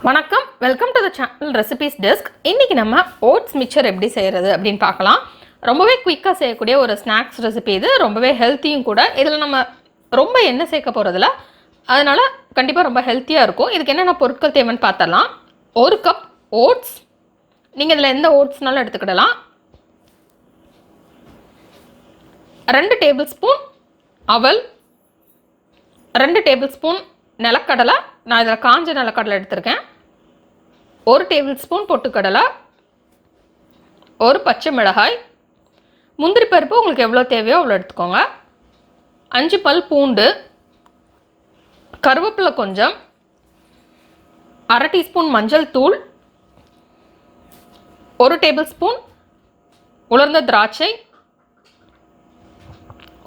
வணக்கம், welcome to the channel recipes desk. இன்றைக்கி நம்ம ஓட்ஸ் மிக்சர் எப்படி செய்கிறது அப்படின்னு பார்க்கலாம். ரொம்பவே குயிக்காக செய்யக்கூடிய ஒரு ஸ்நாக்ஸ் ரெசிபி இது. ரொம்பவே ஹெல்த்தியும் கூட. இதில் நம்ம ரொம்ப எண்ணெய் சேர்க்க போகிறதில்ல, அதனால் கண்டிப்பாக ரொம்ப ஹெல்த்தியாக இருக்கும். இதுக்கு என்னென்ன பொருட்கள் தேவைன்னு பார்த்தரலாம். 1 கப் ஓட்ஸ், நீங்கள் இதில் எந்த ஓட்ஸ்னாலும் எடுத்துக்கிடலாம். 2 டேபிள் ஸ்பூன் அவல், 2 டேபிள் ஸ்பூன் நிலக்கடலை, நான் இதில் காஞ்ச நிலக்கடலை எடுத்திருக்கேன். 1 டேபிள் ஸ்பூன் பொட்டுக்கடலை, 1 பச்சை மிளகாய், முந்திரி பருப்பு உங்களுக்கு எவ்வளோ தேவையோ அவ்வளோ எடுத்துக்கோங்க, 5 பல் பூண்டு, கருவேப்பிலை கொஞ்சம், 1/2 டீஸ்பூன் மஞ்சள் தூள், 1 டேபிள் ஸ்பூன் உலர்ந்த திராட்சை,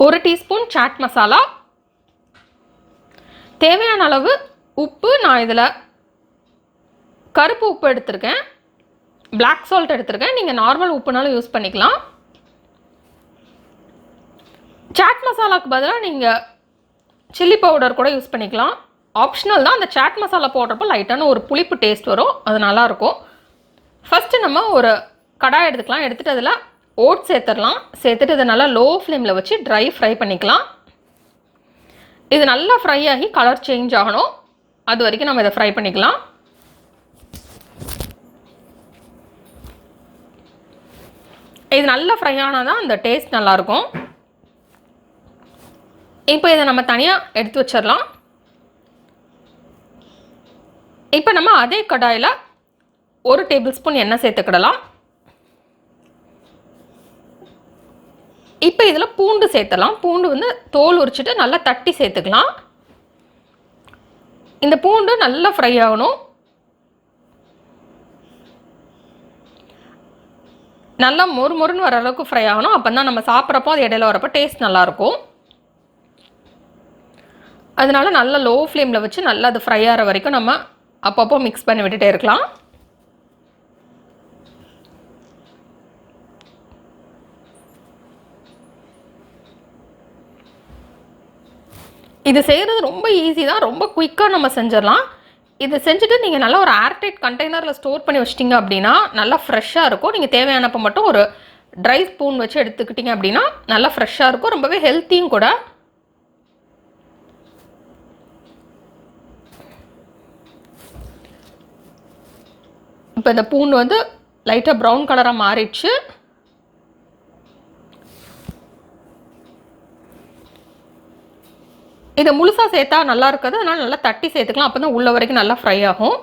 1 டீஸ்பூன் சாட் மசாலா, தேவையான அளவு உப்பு. நான் இதில் கருப்பு உப்பு எடுத்திருக்கேன், பிளாக் சால்ட் எடுத்திருக்கேன். நீங்கள் நார்மல் உப்புனாலும் யூஸ் பண்ணிக்கலாம். சாட் மசாலாவுக்கு பதிலாக நீங்கள் சில்லி பவுடர் கூட யூஸ் பண்ணிக்கலாம். ஆப்ஷனல் தான். அந்த சாட் மசாலா போடுறப்போ லைட்டான ஒரு புளிப்பு டேஸ்ட் வரும், அது நல்லாயிருக்கும். ஃபஸ்ட்டு நம்ம ஒரு கடாய் எடுத்துக்கலாம். எடுத்துகிட்டு அதில் ஓட்ஸ் சேர்த்துடலாம். சேர்த்துட்டு இதை நல்லா லோ ஃப்ளேமில் வச்சு ட்ரை ஃப்ரை பண்ணிக்கலாம். இது நல்லா ஃப்ரை ஆகி கலர் சேஞ்ச் ஆகணும், அது வரைக்கும் நம்ம இதை ஃப்ரை பண்ணிக்கலாம். இது நல்லா ஃப்ரை ஆனால் தான் அந்த டேஸ்ட் நல்லாயிருக்கும். இப்போ இதை நம்ம தனியாக எடுத்து வச்சிடலாம். இப்போ நம்ம அதே கடாயில் 1 டேபிள் ஸ்பூன் எண்ணெய் சேர்த்துக்கிடலாம். இப்போ இதில் பூண்டு சேர்த்துடலாம். பூண்டு வந்து தோல் உரிச்சிட்டு நல்லா தட்டி சேர்த்துக்கலாம். இந்த பூண்டு நல்லா ஃப்ரை ஆகணும். நல்லா மொறுமொறுன்னு வர அளவுக்கு ஃப்ரை ஆகணும். அப்போ தான் நம்ம சாப்பிட்றப்போ அது இடையில வரப்போ டேஸ்ட் நல்லாயிருக்கும். அதனால நல்லா லோ ஃப்ளேமில் வச்சு நல்லா அது ஃப்ரை ஆகிற வரைக்கும் நம்ம அப்பப்போ மிக்ஸ் பண்ணி விட்டுட்டே இருக்கலாம். இது செய்கிறது ரொம்ப ஈஸி தான், ரொம்ப குயிக்காக நம்ம செஞ்சிடலாம். இது செஞ்சுட்டு நீங்கள் நல்லா ஒரு ஏர்டைட் கண்டெய்னரில் ஸ்டோர் பண்ணி வச்சிட்டிங்க அப்படின்னா நல்லா ஃப்ரெஷ்ஷாக இருக்கும். நீங்கள் தேவையானப்போ மட்டும் ஒரு ட்ரை ஸ்பூன் வச்சு எடுத்துக்கிட்டிங்க அப்படின்னா நல்லா ஃப்ரெஷ்ஷாக இருக்கும். ரொம்பவே ஹெல்த்தியும் கூட. இப்போ இந்த பூண்டு வந்து லைட்டாக ப்ரௌன் கலராக மாறிடுச்சு. இதை முழுசாக சேர்த்தா நல்லா இருக்காது, அதனால் நல்லா தட்டி சேர்த்துக்கலாம். அப்போ தான் உள்ள வரைக்கும் நல்லா ஃப்ரை ஆகும்.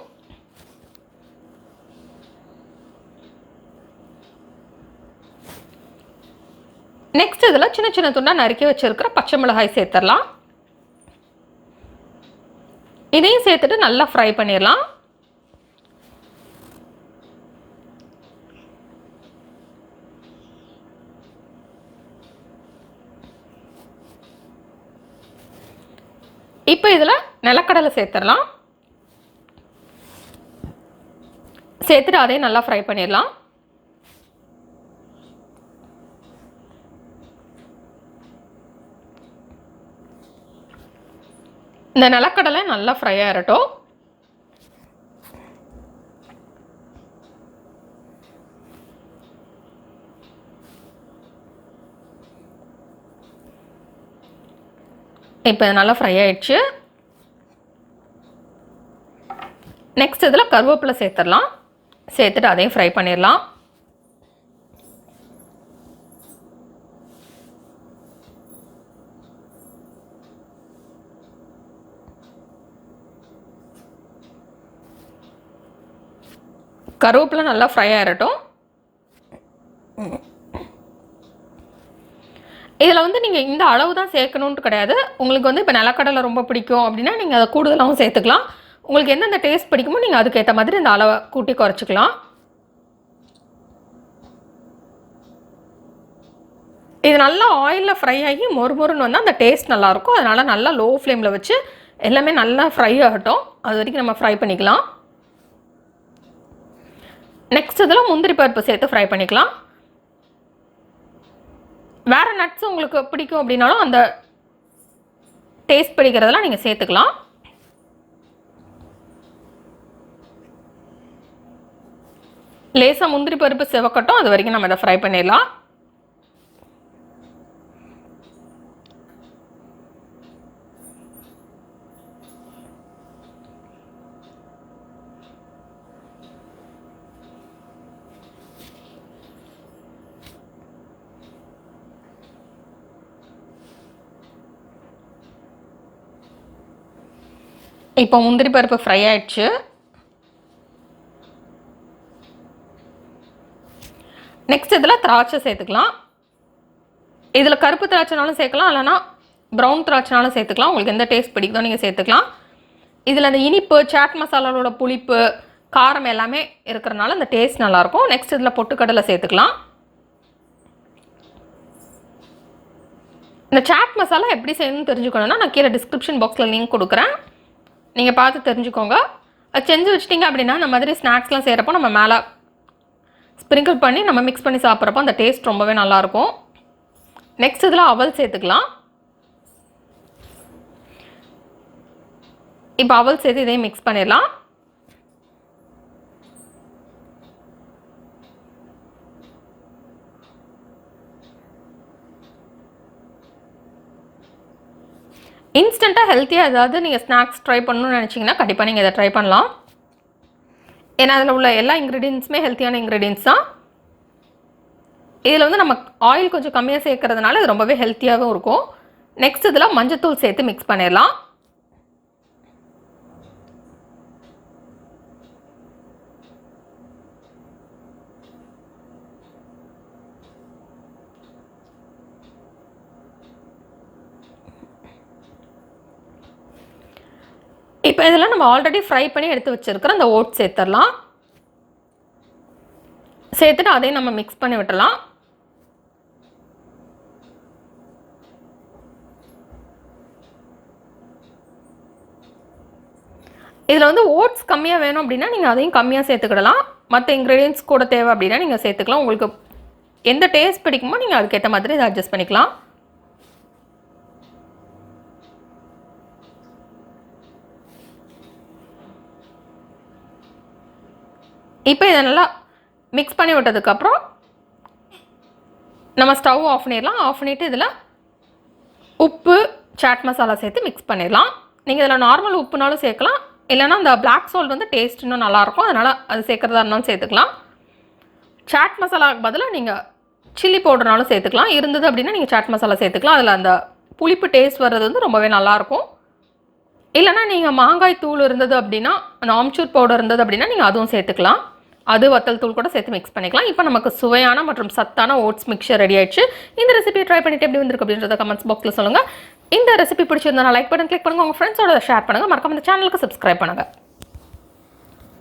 நெக்ஸ்ட் இதில் சின்ன சின்ன துண்டாக நறுக்கி வச்சிருக்கிற பச்சை மிளகாய் சேர்த்துடலாம். இதையும் சேர்த்துட்டு நல்லா ஃப்ரை பண்ணிடலாம். இப்போ இதில் நிலக்கடலை சேர்த்துடலாம். சேர்த்துட்டு அதையும் நல்லா ஃப்ரை பண்ணிடலாம். இந்த நிலக்கடலை நல்லா ஃப்ரை ஆகட்டும். இப்போ நல்லா ஃப்ரை ஆயிடுச்சு. நெக்ஸ்ட் இதில் கருவேப்பிலை சேர்த்துடலாம். சேர்த்துட்டு அதையும் ஃப்ரை பண்ணிடலாம். கருவேப்பிலை நல்லா ஃப்ரை ஆகட்டும். இதில் வந்து நீங்கள் இந்த அளவு தான் சேர்க்கணுன்ட்டு கிடையாது. உங்களுக்கு வந்து இப்போ நிலக்கடலை ரொம்ப பிடிக்கும் அப்படின்னா நீங்கள் அதை கூடுதலாகவும் சேர்த்துக்கலாம். உங்களுக்கு எந்தெந்த டேஸ்ட் பிடிக்குமோ நீங்கள் அதுக்கேற்ற மாதிரி இந்த அளவை கூட்டி குறைச்சிக்கலாம். இது நல்லா ஆயிலில் ஃப்ரை ஆகி மொறுமொறுன்னு வந்தால் அந்த டேஸ்ட் நல்லாயிருக்கும். அதனால் நல்லா லோ ஃப்ளேமில் வச்சு எல்லாமே நல்லா ஃப்ரை ஆகட்டும், அது வரைக்கும் நம்ம ஃப்ரை பண்ணிக்கலாம். நெக்ஸ்ட் இதில் முந்திரி பருப்பு சேர்த்து ஃப்ரை பண்ணிக்கலாம். வேறு நட்ஸ் உங்களுக்கு பிடிக்கும் அப்படின்னாலும் அந்த டேஸ்ட் பிடிக்கிறதெல்லாம் நீங்கள் சேர்த்துக்கலாம். லேசாக முந்திரி பருப்பு செவக்கட்டும், அது வரைக்கும் நம்ம இதை ஃப்ரை பண்ணிடலாம். இப்போ முந்திரி பருப்பு ஃப்ரை ஆயிடுச்சு. நெக்ஸ்ட் இதில் திராட்சை சேர்த்துக்கலாம். இதில் கருப்பு திராட்சைனாலும் சேர்க்கலாம், இல்லைனா ப்ரௌன் திராட்சைனாலும் சேர்த்துக்கலாம். உங்களுக்கு எந்த டேஸ்ட் பிடிக்குதோ நீங்கள் சேர்த்துக்கலாம். இதில் அந்த இனிப்பு, சாட் மசாலாவோட புளிப்பு, காரம் எல்லாமே இருக்கிறனால அந்த டேஸ்ட் நல்லாயிருக்கும். நெக்ஸ்ட் இதில் பொட்டுக்கடலை சேர்த்துக்கலாம். இந்த சாட் மசாலா எப்படி செய்யணும்னு தெரிஞ்சுக்கணுன்னா நான் கீழே டிஸ்கிரிப்ஷன் பாக்ஸில் லிங்க் கொடுக்குறேன், நீங்கள் பார்த்து தெரிஞ்சுக்கோங்க. அது செஞ்சு வச்சிட்டிங்க அப்படின்னா இந்த மாதிரி ஸ்நாக்ஸ்லாம் செய்கிறப்போ நம்ம மேலே ஸ்ப்ரிங்கிள் பண்ணி நம்ம மிக்ஸ் பண்ணி சாப்பிட்றப்போ அந்த டேஸ்ட் ரொம்பவே நல்லாயிருக்கும். நெக்ஸ்ட் இதில் அவல் சேர்த்துக்கலாம். இப்போ அவல் சேர்த்து இதையும் மிக்ஸ் பண்ணிடலாம். இன்ஸ்டண்ட்டாக ஹெல்த்தியாக ஏதாவது நீங்கள் ஸ்நாக்ஸ் ட்ரை பண்ணணும்னு நினச்சிங்கன்னா கண்டிப்பாக நீங்கள் இதை ட்ரை பண்ணலாம். ஏன்னா அதில் உள்ள எல்லா இன்க்ரீடியன்ஸுமே ஹெல்த்தியான இன்க்ரீடியன்ஸ் தான். இதில் வந்து நம்ம ஆயில் கொஞ்சம் கம்மியாக சேர்க்கறதுனால இது ரொம்பவே ஹெல்த்தியாகவும் இருக்கும். நெக்ஸ்ட் இதில் மஞ்சத்தூள் சேர்த்து மிக்ஸ் பண்ணிடலாம். இப்போ இதெல்லாம் நம்ம ஆல்ரெடி ஃப்ரை பண்ணி எடுத்து வச்சுருக்கிற அந்த ஓட்ஸ் சேர்த்துடலாம். சேர்த்துட்டு அதையும் நம்ம மிக்ஸ் பண்ணி விட்டுடலாம். இதில் வந்து ஓட்ஸ் கம்மியாக வேணும் அப்படின்னா நீங்கள் அதையும் கம்மியாக சேர்த்துக்கிடலாம். மற்ற இன்க்ரீடியன்ஸ் கூட தேவை அப்படின்னா நீங்கள் சேர்த்துக்கலாம். உங்களுக்கு எந்த டேஸ்ட் பிடிக்குமோ நீங்கள் அதுக்கேற்ற மாதிரி இதை அட்ஜஸ்ட் பண்ணிக்கலாம். இப்போ இதை நல்லா மிக்ஸ் பண்ணி விட்டதுக்கப்புறம் நம்ம ஸ்டவ் ஆஃப் பண்ணிடலாம். ஆஃப் பண்ணிவிட்டு இதில் உப்பு, சாட் மசாலா சேர்த்து மிக்ஸ் பண்ணிடலாம். நீங்கள் இதில் நார்மல் உப்புனாலும் சேர்க்கலாம், இல்லைனா அந்த பிளாக் சால்ட் வந்து டேஸ்ட் இன்னும் நல்லாயிருக்கும், அதனால் அது சேர்க்குறதா இருந்தாலும் சேர்த்துக்கலாம். சாட் மசாலாவுக்கு பதிலாக நீங்கள் சில்லி பவுடர்னாலும் சேர்த்துக்கலாம். இருந்தது அப்படின்னா நீங்கள் சாட் மசாலா சேர்த்துக்கலாம். அதில் அந்த புளிப்பு டேஸ்ட் வர்றது வந்து ரொம்பவே நல்லாயிருக்கும். இல்லைனா நீங்கள் மாங்காய் தூள் இருந்தது அப்படின்னா, அந்த ஆம்ச்சூர் பவுடர் இருந்தது அப்படின்னா நீங்கள் அதுவும் சேர்த்துக்கலாம். அது வத்தல் தூள் கூட சேர்த்து மிக்ஸ் பண்ணிக்கலாம். இப்போ நமக்கு சுவையான மற்றும் சத்தான ஓட்ஸ் மிக்சர் ரெடி ஆயிடுச்சு. இந்த ரெசிபியை ட்ரை பண்ணிட்டு எப்படி வந்திருக்கு அப்படின்றத கமெண்ட்ஸ் பாக்ஸில் சொல்லுங்கள். இந்த ரெசிபி பிடிச்சிருந்தா லைக் பட்டன் கிளிக் பண்ணுங்கள், உங்கள் ஃப்ரெண்ட்ஸோட ஷேர் பண்ணுங்கள், மறக்காம இந்த சேனலுக்கு சப்ஸ்கிரைப் பண்ணுங்கள்.